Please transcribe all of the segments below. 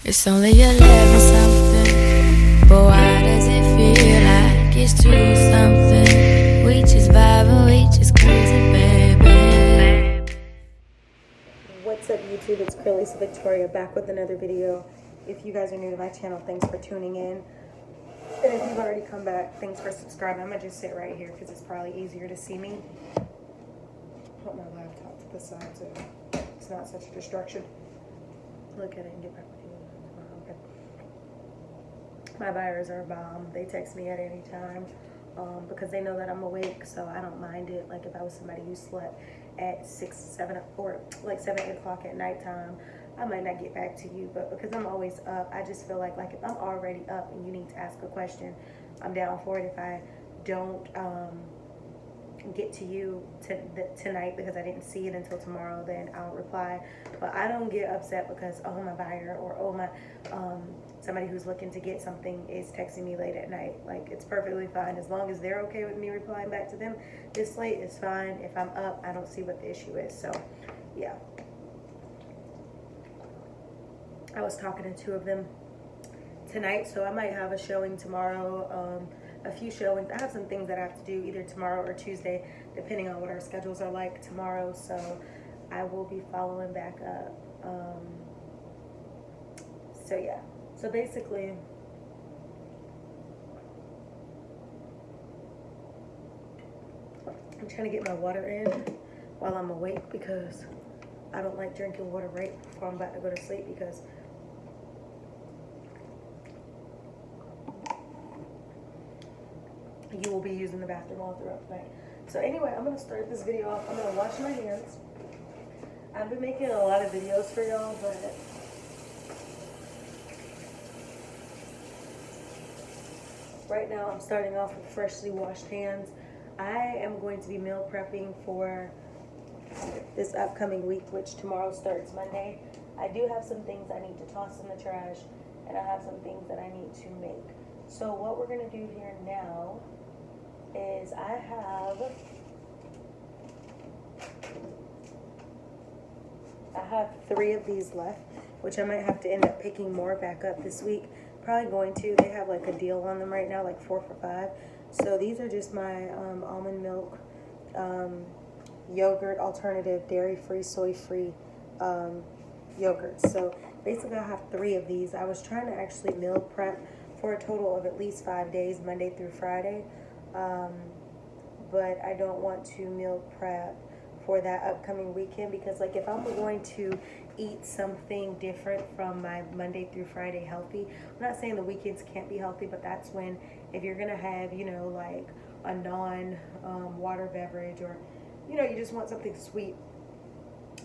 It's only 11 something, but why does it feel like it's 2 something? We just vibing, we just crazy, baby. What's up YouTube, it's Cralisa Victoria back with another video. If you guys are new to my channel, thanks for tuning in. And if you've already come back, thanks for subscribing. I'm gonna just sit right here because it's probably easier to see me. Put my laptop to the side so it's not such a distraction. Look at it and get back with you tomorrow. Okay. My buyers are a bomb. They text me at any time because they know that I'm awake, so I don't mind it. Like if I was somebody who slept at 6, 7, or like 7, 8 o'clock at nighttime, I might not get back to you, but because I'm always up, I just feel like if I'm already up and you need to ask a question, I'm down for it. If I don't get to you tonight because I didn't see it until tomorrow, then I'll reply. But I don't get upset because my buyer or my somebody who's looking to get something is texting me late at night. Like, it's perfectly fine as long as they're okay with me replying back to them this late. It's fine. If I'm up, I don't see what the issue is. So yeah, I was talking to 2 of them tonight, so I might have a showing tomorrow. A few showings. I have some things that I have to do either tomorrow or Tuesday, depending on what our schedules are like tomorrow. So I will be following back up. So yeah. So basically, I'm trying to get my water in while I'm awake because I don't like drinking water right before I'm about to go to sleep because you will be using the bathroom all throughout the night. So anyway, I'm going to start this video off. I'm going to wash my hands. I've been making a lot of videos for y'all, but right now I'm starting off with freshly washed hands. I am going to be meal prepping for this upcoming week, which tomorrow starts Monday. I do have some things I need to toss in the trash, and I have some things that I need to make. So what we're going to do here now is I have 3 of these left, which I might have to end up picking more back up this week. Probably going to. They have like a deal on them right now, like 4 for $5. So these are just my almond milk, yogurt alternative, dairy-free, soy-free yogurts. So basically I have 3 of these. I was trying to actually meal prep for a total of at least 5 days, Monday through Friday. But I don't want to meal prep for that upcoming weekend because, like, if I'm going to eat something different from my Monday through Friday healthy, I'm not saying the weekends can't be healthy, but that's when, if you're gonna have, you know, like a non-water beverage, or, you know, you just want something sweet,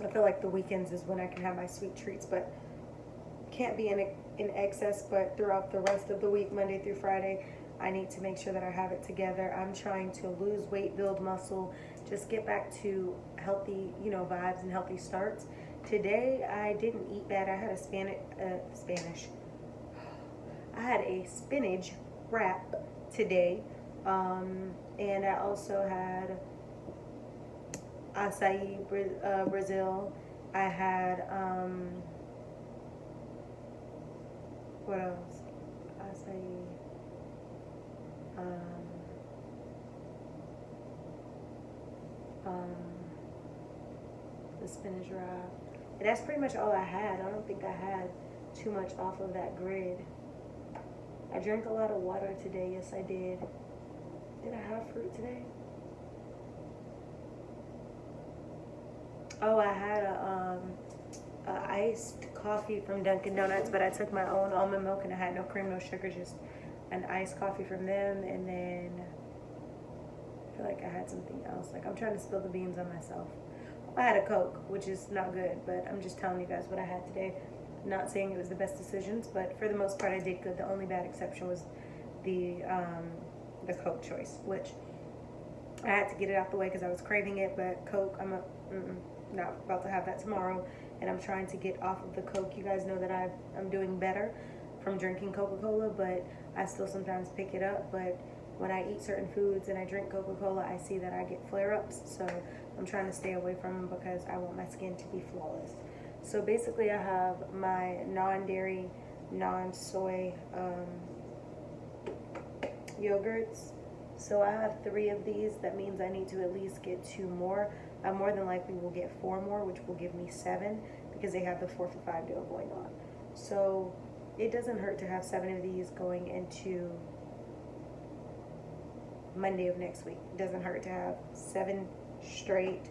I feel like the weekends is when I can have my sweet treats, but can't be in excess. But throughout the rest of the week, Monday through Friday, I need to make sure that I have it together. I'm trying to lose weight, build muscle, just get back to healthy, you know, vibes and healthy starts. Today, I didn't eat bad. I had a spinach wrap today. And I also had acai Brazil. I had, what else? Acai. The spinach wrap. And that's pretty much all I had. I don't think I had too much off of that grid. I drank a lot of water today. Yes, I did. Did I have fruit today? Oh, I had a iced coffee from Dunkin' Donuts, but I took my own almond milk and I had no cream, no sugar, just an iced coffee from them. And then I feel like I had something else. Like, I'm trying to spill the beans on myself. I had a Coke, which is not good, but I'm just telling you guys what I had today. Not saying it was the best decisions, but for the most part I did good. The only bad exception was the Coke choice, which I had to get it out the way because I was craving it. But Coke, I'm not about to have that tomorrow, and I'm trying to get off of the Coke. You guys know that I'm doing better from drinking Coca-Cola, but I still sometimes pick it up. But when I eat certain foods and I drink Coca-Cola, I see that I get flare-ups. So I'm trying to stay away from them because I want my skin to be flawless. So basically I have my non-dairy, non-soy yogurts. So I have 3 of these. That means I need to at least get 2 more. I more than likely will get 4 more, which will give me 7 because they have the 4 for $5 deal going on. So it doesn't hurt to have 7 of these going into Monday of next week. It doesn't hurt to have 7 straight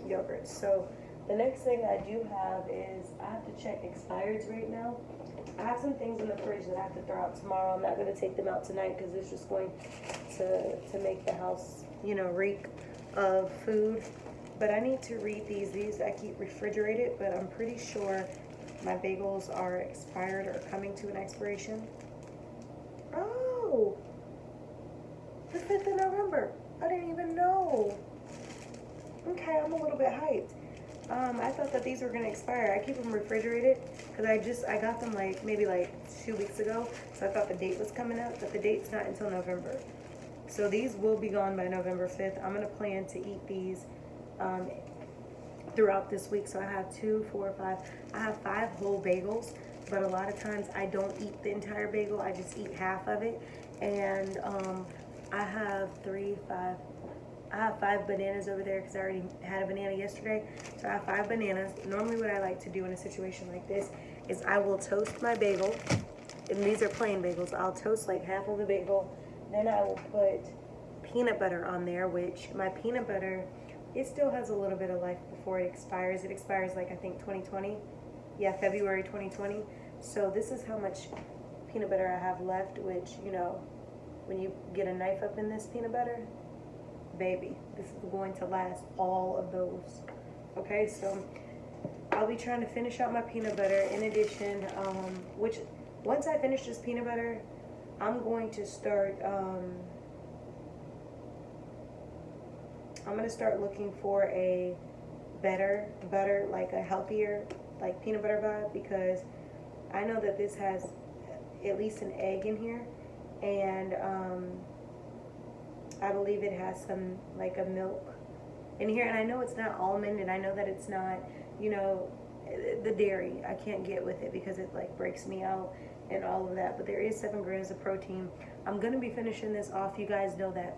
yogurts. So the next thing I do have is I have to check expireds right now. I have some things in the fridge that I have to throw out tomorrow. I'm not going to take them out tonight because it's just going to make the house, you know, reek of food. But I need to read these. These I keep refrigerated, but I'm pretty sure my bagels are expired or coming to an expiration. Oh, the 5th of November. I didn't even know. Okay, I'm a little bit hyped. I thought that these were gonna expire. I keep them refrigerated because I got them like maybe like 2 weeks ago, so I thought the date was coming up, but the date's not until November. So these will be gone by November 5th. I'm gonna plan to eat these throughout this week. So I have 2, 4, 5. I have 5 whole bagels, but a lot of times I don't eat the entire bagel. I just eat half of it, and I have 3, 5. I have 5 bananas over there because I already had a banana yesterday. So I have 5 bananas. Normally what I like to do in a situation like this is I will toast my bagel. And these are plain bagels. I'll toast like half of the bagel. Then I will put peanut butter on there, which my peanut butter, it still has a little bit of life before it expires. It expires like I think 2020. Yeah, February 2020. So this is how much peanut butter I have left, which, you know, when you get a knife up in this peanut butter, baby, this is going to last all of those. Okay, so I'll be trying to finish out my peanut butter. In addition, which once I finish this peanut butter, I'm going to start I'm going to start looking for a better butter, like a healthier like peanut butter vibe, because I know that this has at least an egg in here, and I believe it has some like a milk in here, and I know it's not almond, and I know that it's not, you know, the dairy. I can't get with it because it like breaks me out and all of that, but there is 7 grams of protein. I'm gonna be finishing this off. You guys know that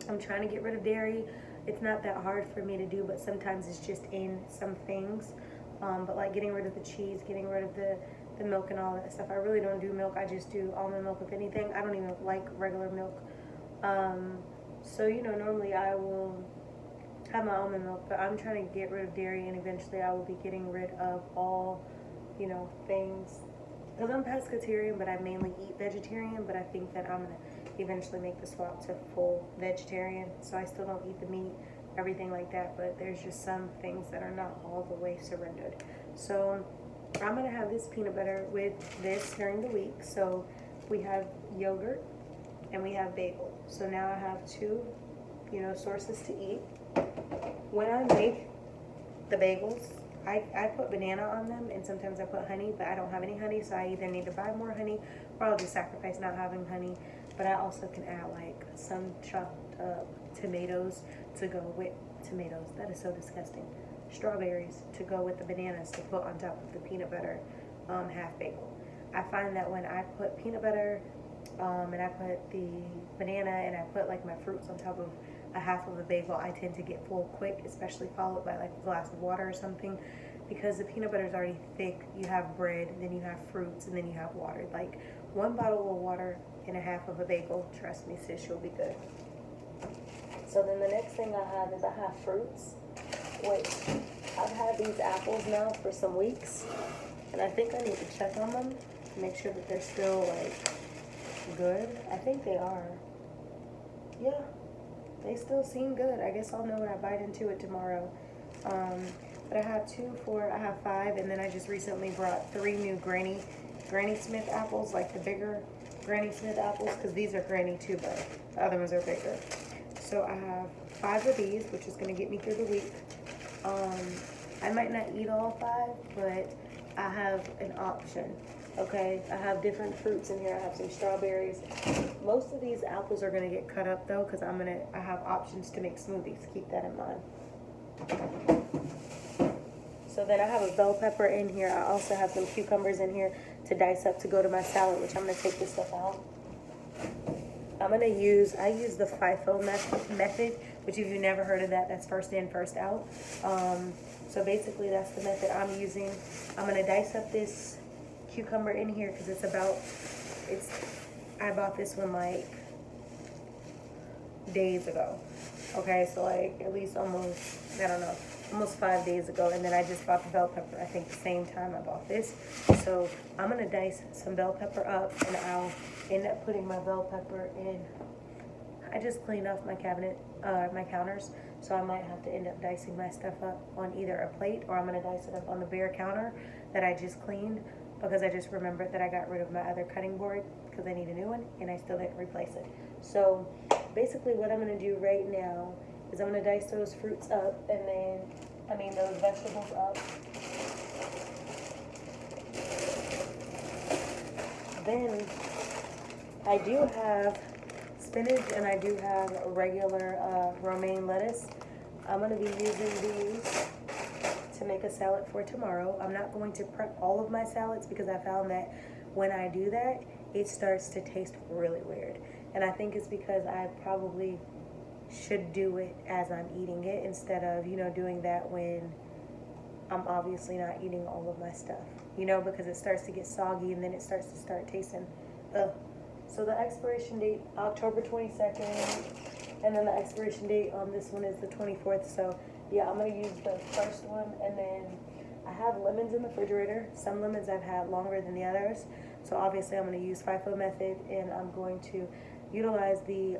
I'm trying to get rid of dairy. It's not that hard for me to do, but sometimes it's just in some things. But like getting rid of the cheese, getting rid of the milk and all that stuff. I really don't do milk. I just do almond milk if anything. I don't even like regular milk. So, you know, normally I will have my almond milk, but I'm trying to get rid of dairy, and eventually I will be getting rid of all, you know, things. Because I'm pescatarian, but I mainly eat vegetarian, but I think that I'm going to eventually make the swap to full vegetarian. So I still don't eat the meat, everything like that, but there's just some things that are not all the way surrendered. So I'm going to have this peanut butter with this during the week. So we have yogurt and we have bagel. So now I have 2, you know, sources to eat. When I make the bagels, I put banana on them, and sometimes I put honey, but I don't have any honey, so I either need to buy more honey or I'll just sacrifice not having honey. But I also can add like some chopped up tomatoes to go with tomatoes. That is so disgusting. Strawberries to go with the bananas to put on top of the peanut butter half bagel. I find that when I put peanut butter and I put the banana and I put like my fruits on top of a half of a bagel, I tend to get full quick, especially followed by like a glass of water or something, because the peanut butter is already thick. You have bread, then you have fruits, and then you have water. Like 1 bottle of water and a half of a bagel, trust me sis, you'll be good. So then the next thing I have is I have fruits, which I've had these apples now for some weeks, and I think I need to check on them to make sure that they're still like good. I think they are. Yeah, they still seem good. I guess I'll know when I bite into it tomorrow. But I have 2, 4, I have 5, and then I just recently brought 3 new Granny Smith apples, like the bigger Granny Smith apples, because these are Granny too, but the other ones are bigger. So I have 5 of these, which is going to get me through the week. I might not eat all 5, but I have an option. Okay, I have different fruits in here. I have some strawberries. Most of these apples are gonna get cut up though, because I have options to make smoothies. Keep that in mind. So then I have a bell pepper in here. I also have some cucumbers in here to dice up to go to my salad, which I'm gonna take this stuff out. I use the FIFO method, which if you've never heard of that, that's first in, first out. So basically that's the method I'm using. I'm gonna dice up this cucumber in here because I bought this one like days ago. Okay, so like at least almost 5 days ago. And then I just bought the bell pepper, I think the same time I bought this. So I'm gonna dice some bell pepper up and I'll end up putting my bell pepper in. I just cleaned off my cabinet, my counters, so I might have to end up dicing my stuff up on either a plate or I'm gonna dice it up on the bare counter that I just cleaned, because I just remembered that I got rid of my other cutting board because I need a new one and I still didn't replace it. So basically what I'm gonna do right now is I'm gonna dice those fruits up and then, those vegetables up. Then I do have spinach and I do have regular romaine lettuce. I'm gonna be using these to make a salad for tomorrow. I'm not going to prep all of my salads because I found that when I do that, it starts to taste really weird. And I think it's because I probably should do it as I'm eating it instead of, doing that when I'm obviously not eating all of my stuff, because it starts to get soggy and then it starts to tasting, ugh. So the expiration date, October 22nd, and then the expiration date on this one is the 24th. So yeah, I'm gonna use the first one, and then I have lemons in the refrigerator. Some lemons I've had longer than the others. So obviously I'm gonna use FIFO method, and I'm going to utilize the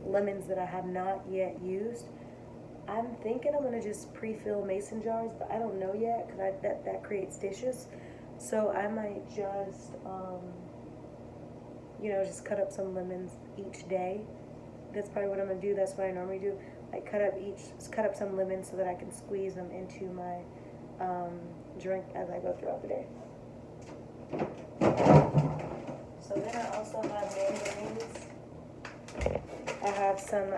lemons that I have not yet used. I'm thinking I'm gonna just pre-fill mason jars, but I don't know yet because that creates dishes. So I might just, just cut up some lemons each day. That's probably what I'm gonna do. That's what I normally do. Like cut up some lemons so that I can squeeze them into my drink as I go throughout the day. So then I also have mandarins. I have some,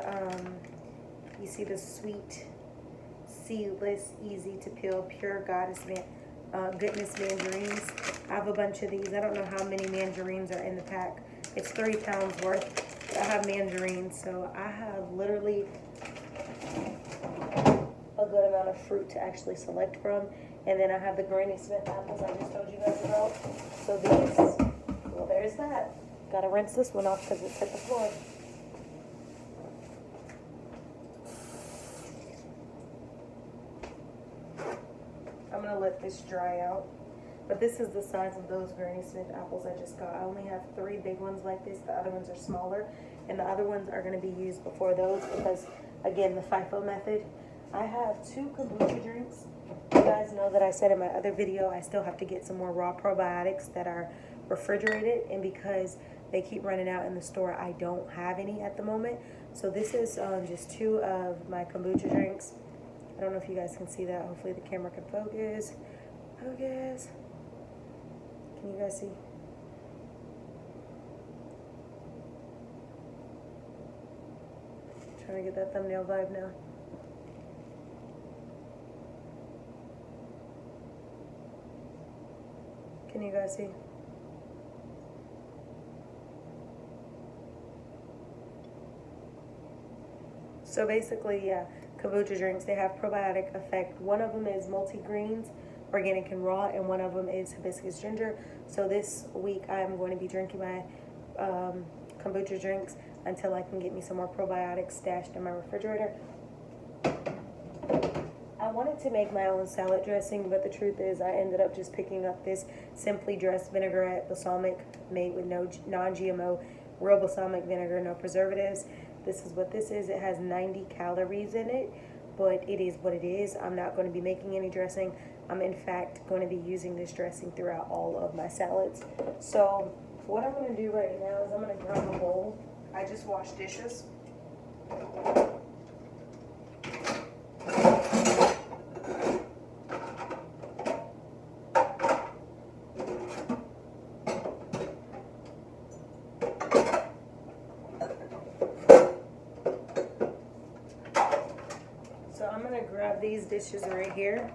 you see the sweet, seedless, easy to peel, pure goodness mandarins. I have a bunch of these. I don't know how many mandarins are in the pack. It's 3 pounds worth. But I have mandarins, so I have literally a good amount of fruit to actually select from. And then I have the Granny Smith apples I just told you guys about. So these, well, there's that. Gotta rinse this one off because it's hit the floor. I'm gonna let this dry out. But this is the size of those Granny Smith apples I just got. I only have 3 big ones like this. The other ones are smaller. And the other ones are gonna be used before those because, again, the FIFO method. I have 2 kombucha drinks. You guys know that I said in my other video, I still have to get some more raw probiotics that are refrigerated. And because they keep running out in the store, I don't have any at the moment. So this is just 2 of my kombucha drinks. I don't know if you guys can see that. Hopefully the camera can focus. Focus. Can you guys see? Trying to get that thumbnail vibe now. Can you guys see? So basically, yeah, kombucha drinks, they have probiotic effect. One of them is multi-greens, organic and raw, and one of them is hibiscus ginger. So this week I am going to be drinking my kombucha drinks until I can get me some more probiotics stashed in my refrigerator. I wanted to make my own salad dressing, but the truth is I ended up just picking up this Simply Dressed vinaigrette balsamic made with no non-GMO, real balsamic vinegar, no preservatives. This is what this is. It has 90 calories in it, but it is what it is. I'm not going to be making any dressing. I'm in fact going to be using this dressing throughout all of my salads. So what I'm going to do right now is I'm going to grab a bowl. I just washed dishes. these dishes right here,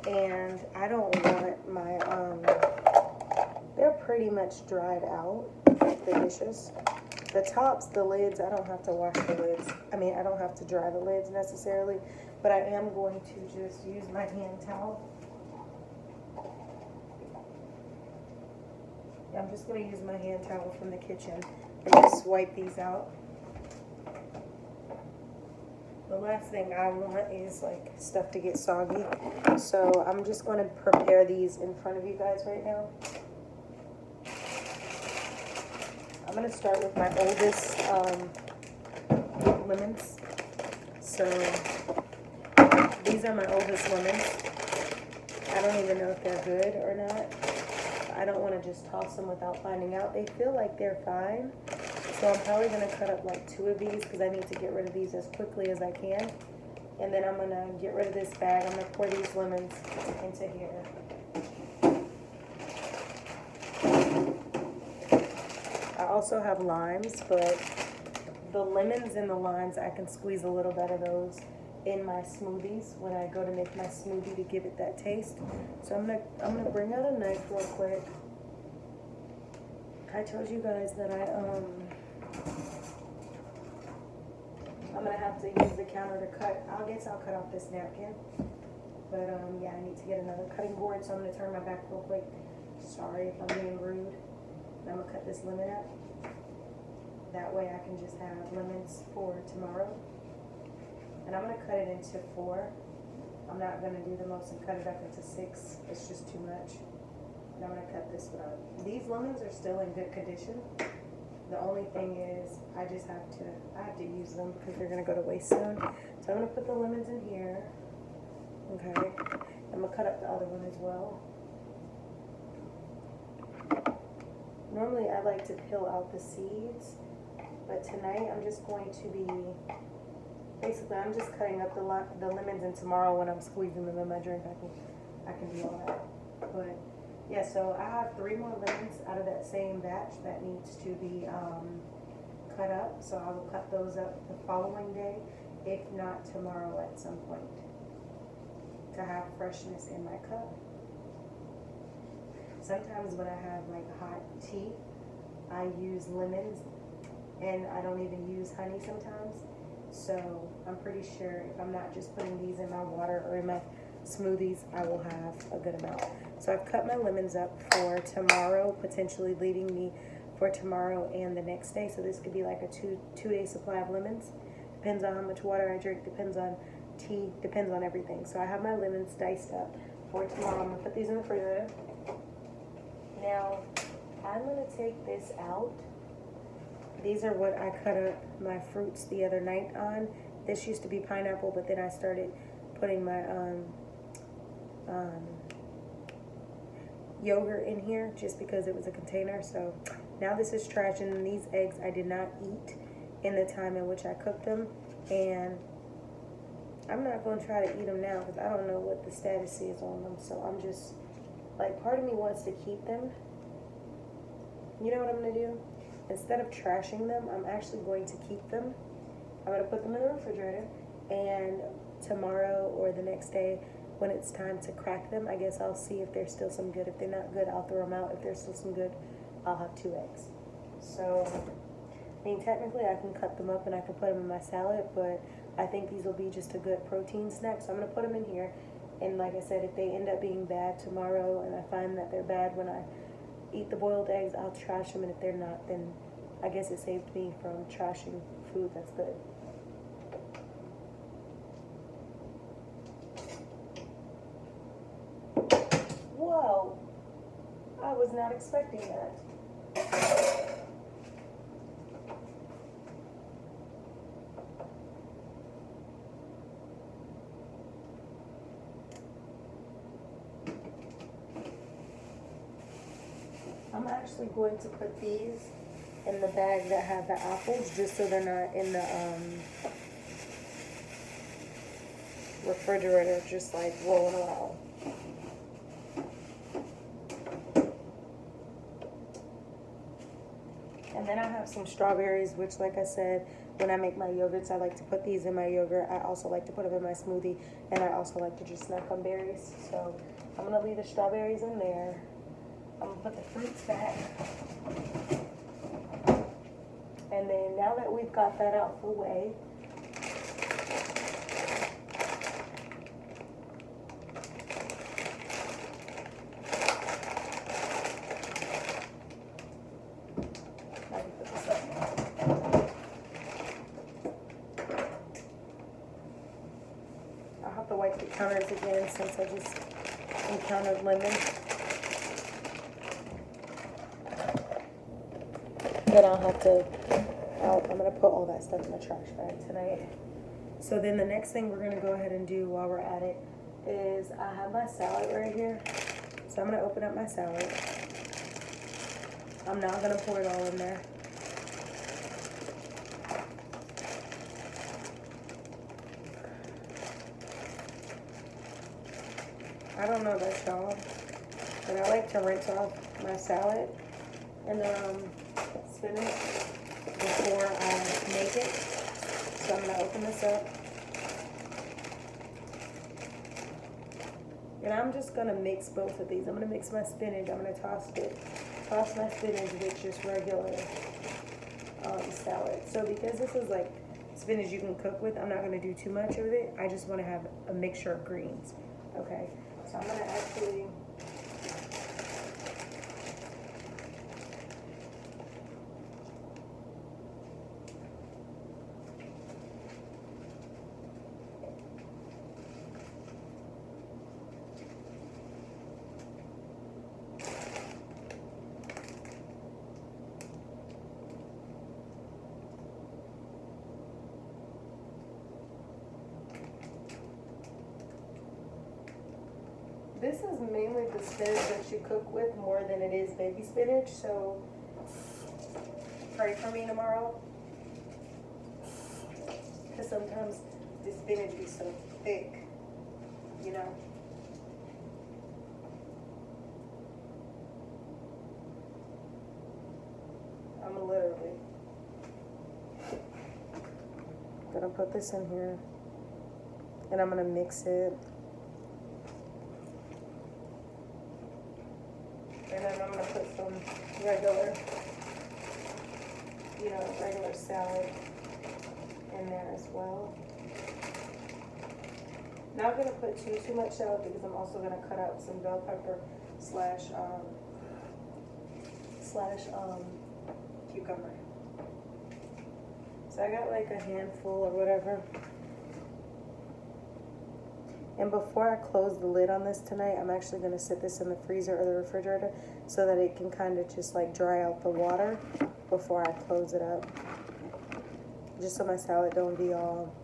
and I don't want my, they're pretty much dried out, the dishes. The tops, the lids, I don't have to wash the lids. I mean, I don't have to dry the lids necessarily, but I am going to just use my hand towel. I'm just going to use my hand towel from the kitchen and just wipe these out. The last thing I want is like stuff to get soggy. So I'm just going to prepare these in front of you guys right now. I'm going to start with my oldest lemons. So these are my oldest lemons. I don't even know if they're good or not. I don't want to just toss them without finding out. They feel like they're fine. So I'm probably going to cut up like 2 of these because I need to get rid of these as quickly as I can. And then I'm going to get rid of this bag. I'm going to pour these lemons into here. I also have limes, but the lemons and the limes, I can squeeze a little bit of those in my smoothies when I go to make my smoothie to give it that taste. So I'm gonna bring out a knife real quick. I told you guys that I'm gonna have to use the counter to cut. I guess I'll cut off this napkin. But yeah, I need to get another cutting board, so I'm gonna turn my back real quick. Sorry if I'm being rude. I'm gonna cut this lemon up. That way I can just have lemons for tomorrow. And I'm going to cut it into 4. I'm not going to do the most and cut it up into 6. It's just too much. And I'm going to cut this one up. These lemons are still in good condition. The only thing is I have to use them because they're going to go to waste soon. So I'm going to put the lemons in here. Okay. I'm going to cut up the other one as well. Normally I like to peel out the seeds, but tonight I'm just going to be... Basically, I'm just cutting up the lemons, and tomorrow when I'm squeezing them in my drink, I can do all that. But yeah, so I have 3 more lemons out of that same batch that needs to be cut up. So I will cut those up the following day, if not tomorrow at some point, to have freshness in my cup. Sometimes when I have like hot tea, I use lemons, and I don't even use honey sometimes. So I'm pretty sure if I'm not just putting these in my water or in my smoothies, I will have a good amount. So I've cut my lemons up for tomorrow, potentially leaving me for tomorrow and the next day. So this could be like a two-day supply of lemons. Depends on how much water I drink, depends on tea, depends on everything. So I have my lemons diced up for tomorrow. I'm gonna put these in the refrigerator. Now, I'm gonna take this out. These are what I cut up my fruits the other night on. This used to be pineapple, but then I started putting my yogurt in here just because it was a container. So now this is trash, and these eggs I did not eat in the time in which I cooked them. And I'm not going to try to eat them now because I don't know what the status is on them. So I'm just, like, part of me wants to keep them. You know what I'm going to do? Instead of trashing them, I'm actually going to keep them. I'm going to put them in the refrigerator, and tomorrow or the next day when it's time to crack them, I guess I'll see if there's still some good. If they're not good, I'll throw them out. If there's still some good, I'll have 2 eggs. So, I mean, technically I can cut them up and I can put them in my salad, but I think these will be just a good protein snack. So I'm going to put them in here, and like I said, if they end up being bad tomorrow and I find that they're bad when I eat the boiled eggs, I'll trash them, and if they're not, then I guess it saved me from trashing food that's good. Whoa! I was not expecting that. I'm actually going to put these in the bag that have the apples, just so they're not in the refrigerator, just like rolling around. And then I have some strawberries, which, like I said, when I make my yogurts, I like to put these in my yogurt. I also like to put them in my smoothie, and I also like to just snack on berries. So I'm gonna leave the strawberries in there. I'm gonna put the fruits back. And then now that we've got that out the way, I'll have to wipe the counters again since I just encountered lemon. Then I'll have to, I'm going to put all that stuff in the trash bag tonight. So then the next thing we're going to go ahead and do while we're at it is I have my salad right here. So I'm going to open up my salad. I'm not going to pour it all in there. I don't know about y'all, but I like to rinse off my salad and spinach before I make it. So I'm going to open this up. And I'm just going to mix both of these. I'm going to mix my spinach. I'm going to toss my spinach with just regular salad. So because this is like spinach you can cook with, I'm not going to do too much of it. I just want to have a mixture of greens. Okay, so I'm going to actually... This is mainly the spinach that you cook with more than it is baby spinach, so pray for me tomorrow. Because sometimes the spinach be so thick, you know. I'm literally gonna put this in here and I'm gonna mix it. And then I'm going to put some regular, regular salad in there as well. Not going to put too much salad because I'm also going to cut out some bell pepper slash cucumber. So I got like a handful or whatever. And before I close the lid on this tonight, I'm actually going to sit this in the freezer or the refrigerator so that it can kind of just like dry out the water before I close it up. Just so my salad don't be all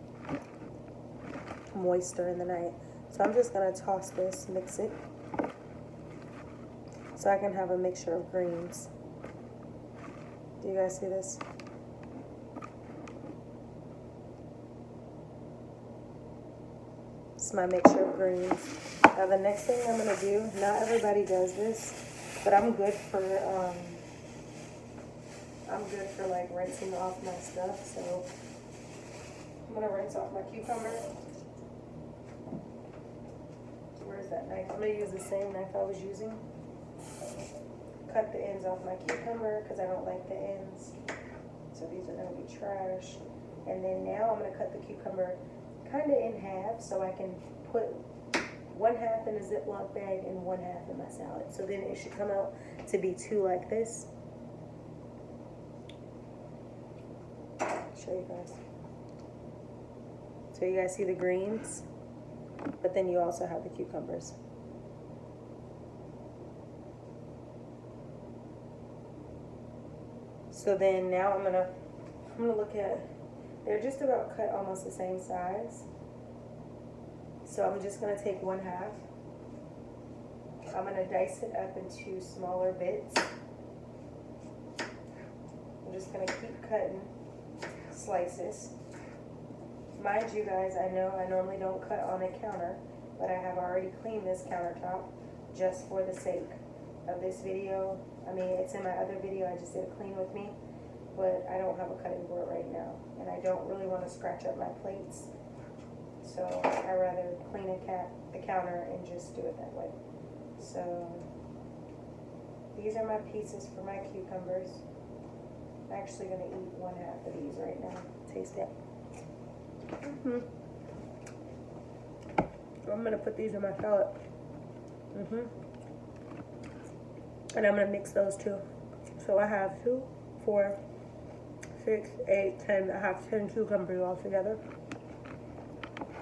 moist during the night. So I'm just going to toss this, mix it, so I can have a mixture of greens. Do you guys see this? My mixture of greens. Now the next thing I'm going to do, not everybody does this, but I'm good for like rinsing off my stuff. So I'm going to rinse off my cucumber. Where's that knife? I'm going to use the same knife I was using. Cut the ends off my cucumber because I don't like the ends. So these are going to be trash. And then now I'm going to cut the cucumber kind of in half so I can put one half in a Ziploc bag and one half in my salad. So then it should come out to be two like this. I'll show you guys. So you guys see the greens, but then you also have the cucumbers. So then now I'm gonna look at, they're just about cut almost the same size. So I'm just going to take one half. I'm going to dice it up into smaller bits. I'm just going to keep cutting slices. Mind you guys, I know I normally don't cut on a counter, but I have already cleaned this countertop just for the sake of this video. I mean, it's in my other video, I just did a clean with me. but I don't have a cutting board right now, and I don't really want to scratch up my plates, so I'd rather clean the counter and just do it that way. So these are my pieces for my cucumbers. I'm actually going to eat 1/2 of these right now. Taste it. I'm going to put these in my salad. And I'm going to mix those too. So I have 2, 4, 6, 8, 10. I have 10 cucumbers all together.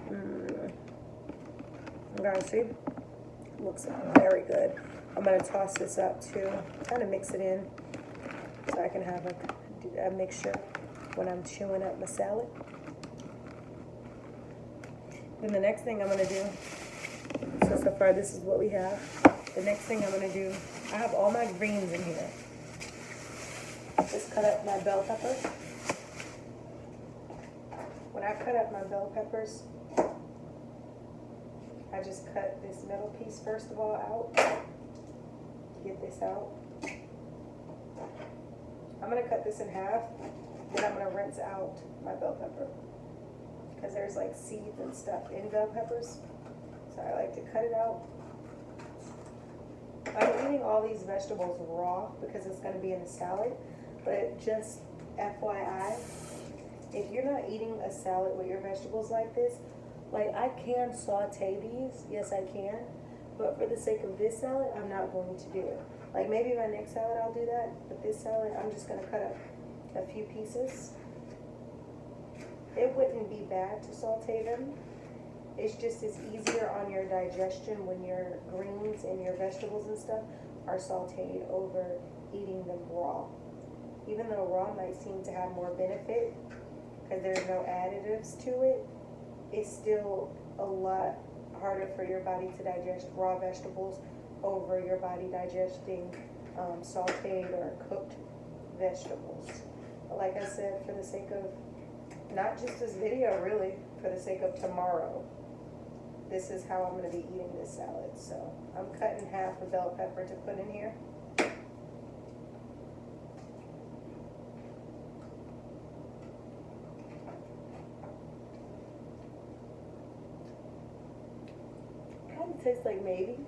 You guys see? Looks very good. I'm going to toss this up too. Kind of mix it in so I can have a mixture when I'm chewing up my salad. Then the next thing I'm going to do, so far this is what we have. The next thing I'm going to do, I have all my greens in here. Just cut up my bell peppers. When I cut up my bell peppers, I just cut this middle piece first of all out. Get this out. I'm going to cut this in half, then I'm going to rinse out my bell pepper, because there's like seeds and stuff in bell peppers, so I like to cut it out. I'm eating all these vegetables raw because it's going to be in the salad, but just FYI, if you're not eating a salad with your vegetables like this, like I can saute these, yes I can, but for the sake of this salad, I'm not going to do it. Like maybe my next salad I'll do that, but this salad I'm just going to cut up a few pieces. It wouldn't be bad to saute them. It's just it's easier on your digestion when your greens and your vegetables and stuff are sauteed over eating them raw. Even though raw might seem to have more benefit because there's no additives to it, it's still a lot harder for your body to digest raw vegetables over your body digesting sauteed or cooked vegetables. But like I said, for the sake of not just this video, really, for the sake of tomorrow, this is how I'm going to be eating this salad. So I'm cutting half a bell pepper to put in here. Kind of tastes like maybe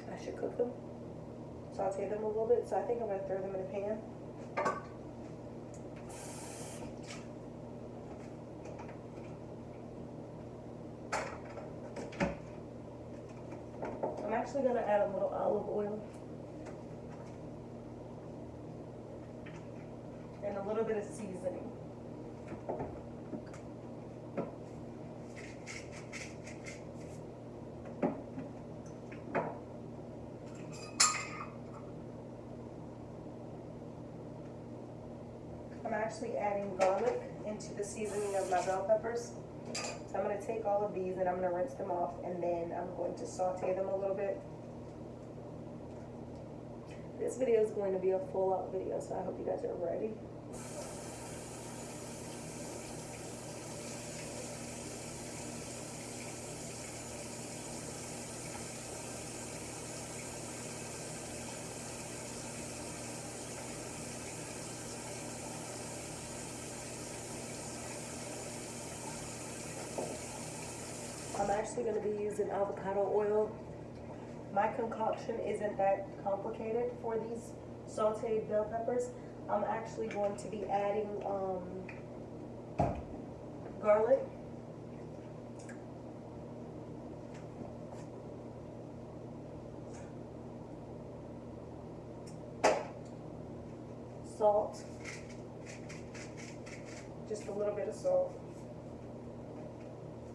I should cook them, saute them a little bit. So I think I'm going to throw them in a pan. I'm actually going to add a little olive oil and a little bit of seasoning. I'm actually adding garlic into the seasoning of my bell peppers. So I'm going to take all of these and I'm going to rinse them off, and then I'm going to saute them a little bit. This video is going to be a full out video, so I hope you guys are ready. I'm actually going to be using avocado oil. My concoction isn't that complicated for these sauteed bell peppers. I'm actually going to be adding garlic, salt, just a little bit of salt,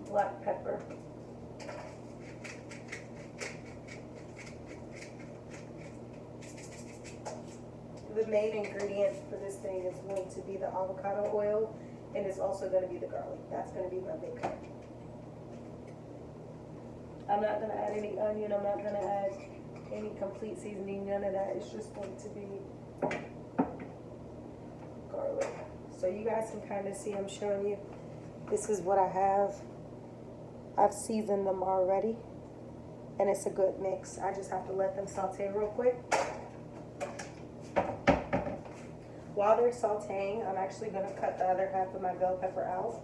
black pepper, the main ingredient for this thing is going to be the avocado oil, and it's also going to be the garlic. That's going to be my big cut. I'm not going to add any onion. I'm not going to add any complete seasoning, none of that. It's just going to be garlic. So you guys can kind of see, I'm showing you, this is what I have. I've seasoned them already, and it's a good mix. I just have to let them saute real quick. while they're sauteing, I'm actually going to cut the other half of my bell pepper out.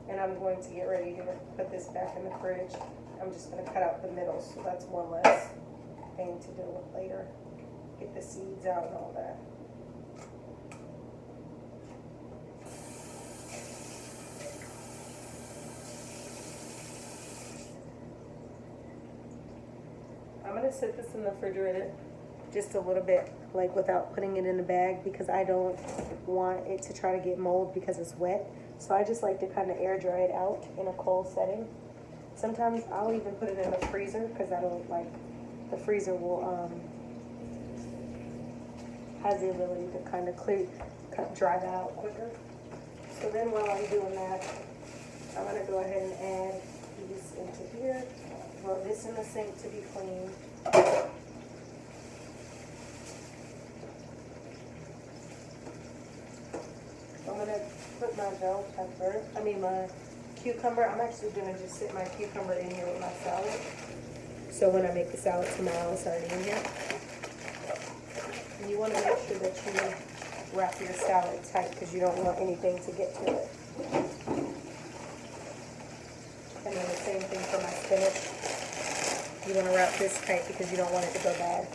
And I'm going to get ready to put this back in the fridge. I'm just going to cut out the middle, so that's one less thing to deal with later. Get the seeds out and all that. I'm going to sit this in the refrigerator just a little bit, like without putting it in a bag, because I don't want it to try to get mold because it's wet. So I just like to kind of air dry it out in a cold setting. Sometimes I'll even put it in the freezer because I don't like, the freezer will has the ability to kind of dry that out quicker. So then while I'm doing that, I'm going to go ahead and add these into here. Throw this in the sink to be cleaned. I'm going to put my bell pepper, my cucumber. I'm actually going to just sit my cucumber in here with my salad. So when I make the salad tomorrow, it's already in here. And you want to make sure that you wrap your salad tight because you don't want anything to get to it. And then the same thing for my spinach. You want to wrap this tight because you don't want it to go bad.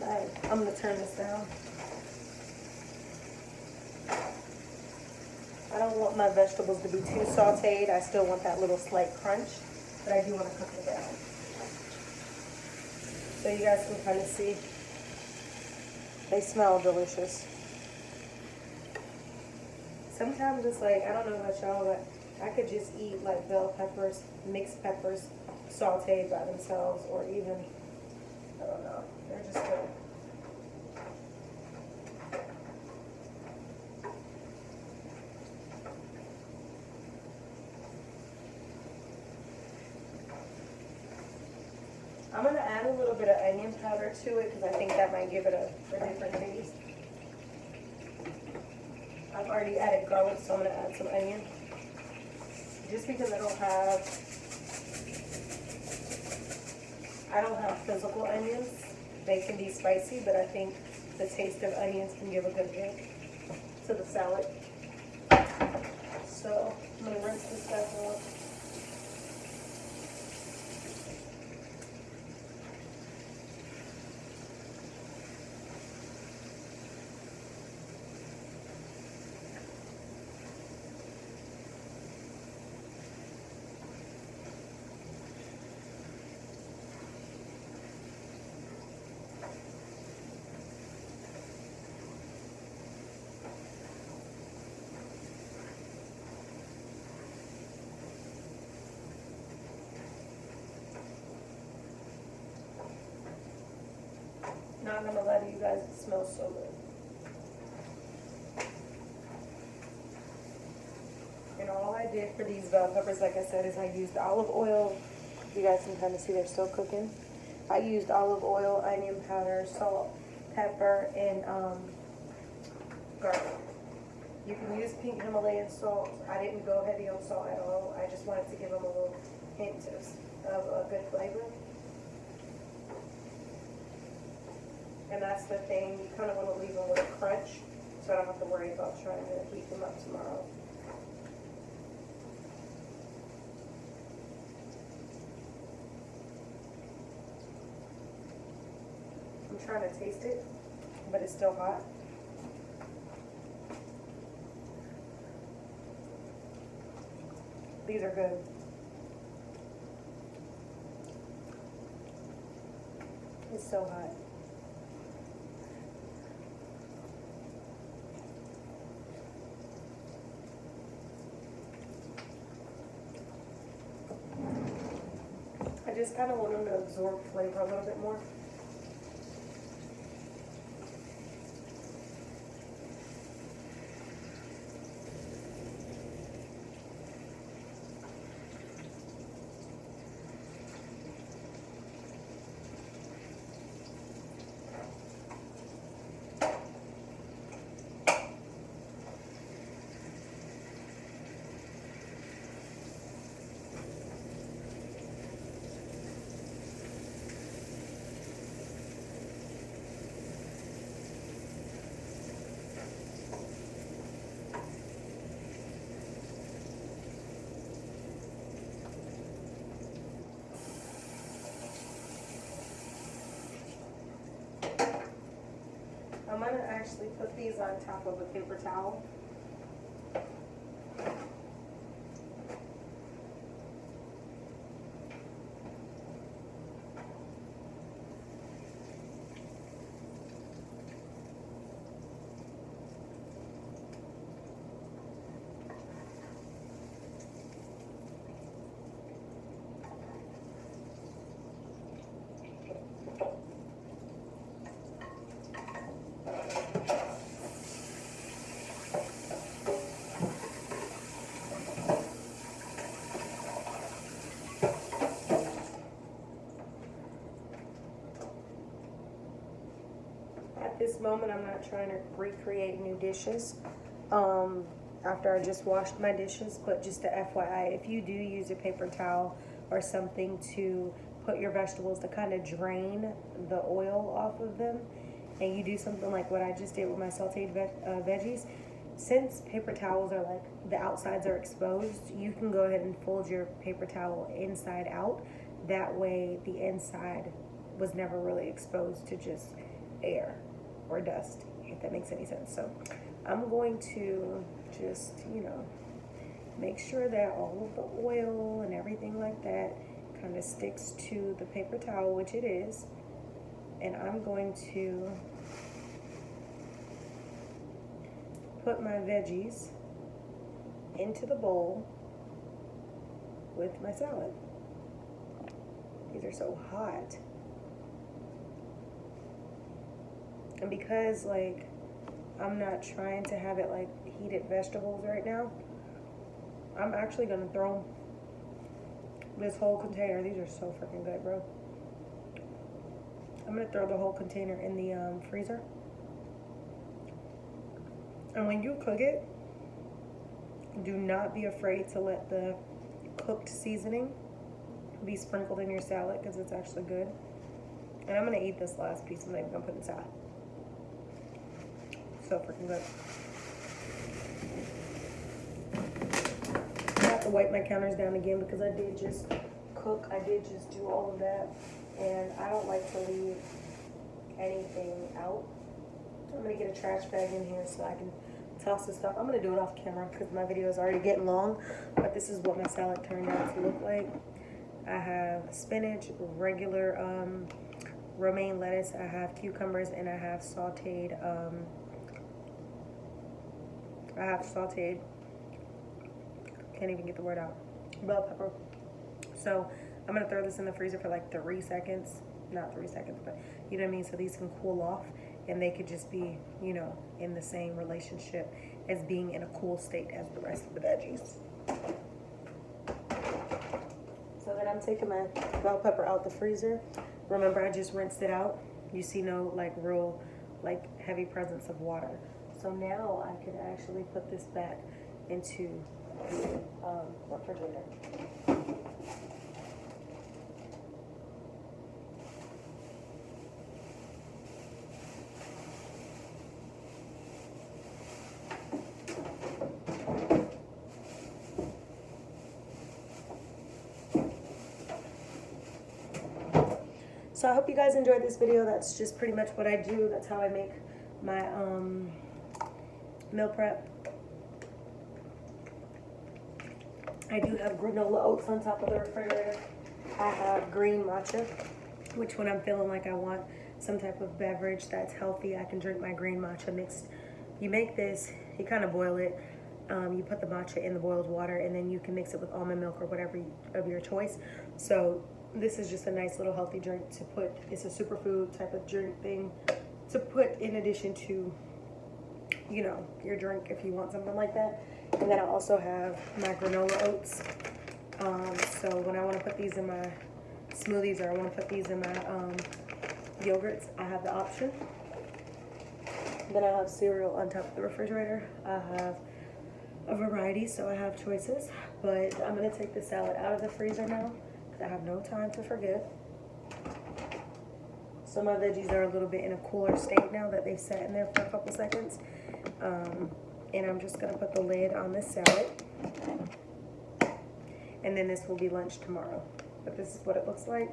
Alright, I'm going to turn this down. I don't want my vegetables to be too sauteed. I still want that little slight crunch, but I do want to cook it down. So you guys can kind of see. They smell delicious. Sometimes it's like, I don't know about y'all, but I could just eat like bell peppers, mixed peppers, sauteed by themselves, or even, I don't know, they're just good. I'm going to add a little bit of onion powder to it because I think that might give it a different taste. I've already added garlic, so I'm going to add some onion. Just because I don't have physical onions. They can be spicy, but I think the taste of onions can give a good hit to the salad. So I'm going to rinse this back off. Not gonna lie to you guys, it smells so good. And all I did for these bell peppers, like I said, is I used olive oil. You guys can kind of see they're still cooking. I used olive oil, onion powder, salt, pepper, and garlic. You can use pink Himalayan salt. I didn't go heavy on salt at all. I just wanted to give them a little hint of a good flavor. And that's the thing, you kind of want to leave them with a crunch, so I don't have to worry about trying to heat them up tomorrow. I'm trying to taste it, but it's still hot. These are good. It's so hot. I just kind of want them to absorb flavor a little bit more. actually put these on top of a paper towel. This moment, I'm not trying to recreate new dishes after I just washed my dishes, but just a FYI, if you do use a paper towel or something to put your vegetables to kind of drain the oil off of them, and you do something like what I just did with my sauteed veggies, since paper towels are like the outsides are exposed, you can go ahead and fold your paper towel inside out. That way the inside was never really exposed to just air or dust, if that makes any sense. So I'm going to just, you know, make sure that all of the oil and everything like that kind of sticks to the paper towel, which it is. And I'm going to put my veggies into the bowl with my salad. These are so hot. And because, like, I'm not trying to have it like heated vegetables right now, I'm actually gonna throw this whole container. These are so freaking good, bro. I'm gonna throw the whole container in the freezer. And when you cook it, do not be afraid to let the cooked seasoning be sprinkled in your salad, because it's actually good. And I'm gonna eat this last piece. I'm not even gonna put it in salad. So freaking good. I have to wipe my counters down again because I did just cook. I did just do all of that. And I don't like to leave anything out. I'm going to get a trash bag in here so I can toss this stuff. I'm going to do it off camera because my video is already getting long. But this is what my salad turned out to look like. I have spinach, regular romaine lettuce. I have cucumbers, and I have sauteed can't even get the word out, bell pepper. So I'm gonna throw this in the freezer for like 3 seconds, not 3 seconds, but you know what I mean, so these can cool off and they could just be, you know, in the same relationship as being in a cool state as the rest of the veggies. So then I'm taking my bell pepper out the freezer. Remember, I just rinsed it out. You see no like real like heavy presence of water. So now I could actually put this back into the refrigerator. So I hope you guys enjoyed this video. That's just pretty much what I do. That's how I make my meal prep. I do have granola oats on top of the refrigerator. I have green matcha, which when I'm feeling like I want some type of beverage that's healthy, I can drink my green matcha mixed. You make this, you kind of boil it. You put the matcha in the boiled water, and then you can mix it with almond milk or whatever of your choice. So this is just a nice little healthy drink to put. It's a superfood type of drink thing to put in addition to, you know, your drink if you want something like that. And then I also have my granola oats. So when I want to put these in my smoothies or I want to put these in my yogurts, I have the option. Then I have cereal on top of the refrigerator. I have a variety, so I have choices. But I'm going to take the salad out of the freezer now because I have no time to forget. So my veggies are a little bit in a cooler state now that they've sat in there for a couple seconds. And I'm just going to put the lid on this salad. And then this will be lunch tomorrow. But this is what it looks like.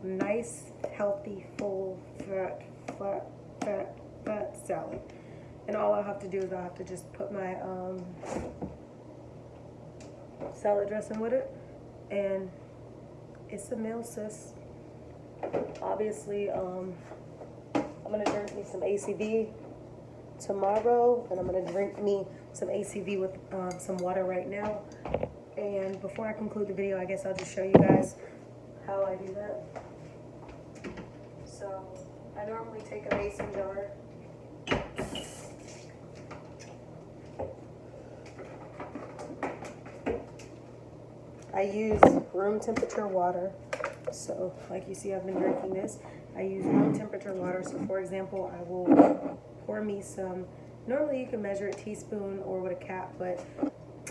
Nice, healthy, full, fat salad. And all I'll have to do is I'll have to just put my salad dressing with it, and it's a meal, sis. Obviously, I'm gonna drink me some ACV tomorrow, and I'm gonna drink me some ACV with some water right now. And before I conclude the video, I guess I'll just show you guys how I do that. So I normally take a mason jar. I use room temperature water. So like you see, I've been drinking this. I use room temperature water. So for example, I will pour me some, normally you can measure a teaspoon or with a cap, but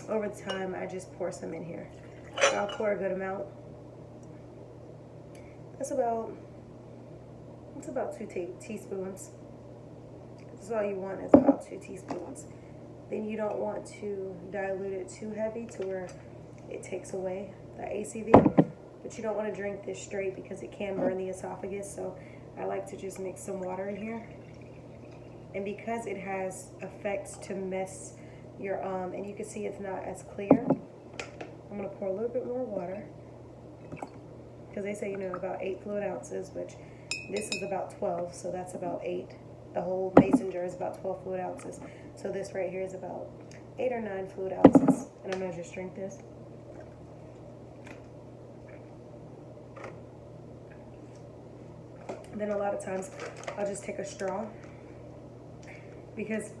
over time I just pour some in here. So I'll pour a good amount. That's about 2 teaspoons. That's all you want, is about 2 teaspoons. Then you don't want to dilute it too heavy to where it takes away the ACV, but you don't want to drink this straight because it can burn the esophagus. So I like to just mix some water in here. And because it has effects to mess your, and you can see it's not as clear, I'm going to pour a little bit more water, because they say, you know, about 8 fluid ounces, which this is about 12, so that's about 8. The whole mason jar is about 12 fluid ounces. So this right here is about 8 or 9 fluid ounces. And I'm going to just drink this. And then a lot of times I'll just take a straw, because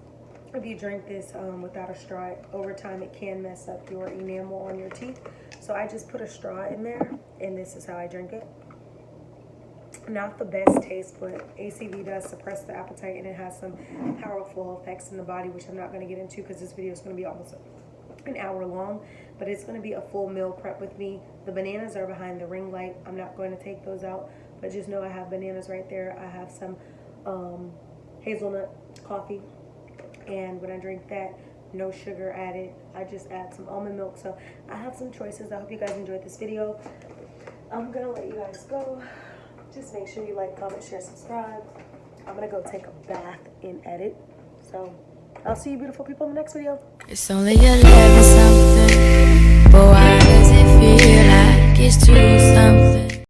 if you drink this without a straw, over time it can mess up your enamel on your teeth. So I just put a straw in there, and this is how I drink it. Not the best taste, but ACV does suppress the appetite, and it has some powerful effects in the body, which I'm not going to get into because this video is going to be almost an hour long. But it's going to be a full meal prep with me. The bananas are behind the ring light. I'm not going to take those out, but just know I have bananas right there. I have some hazelnut coffee, and when I drink that, no sugar added. I just add some almond milk. So I have some choices. I hope you guys enjoyed this video. I'm going to let you guys go. Just make sure you like, comment, share, subscribe. I'm going to go take a bath and edit. So I'll see you beautiful people in the next video. It's only 11.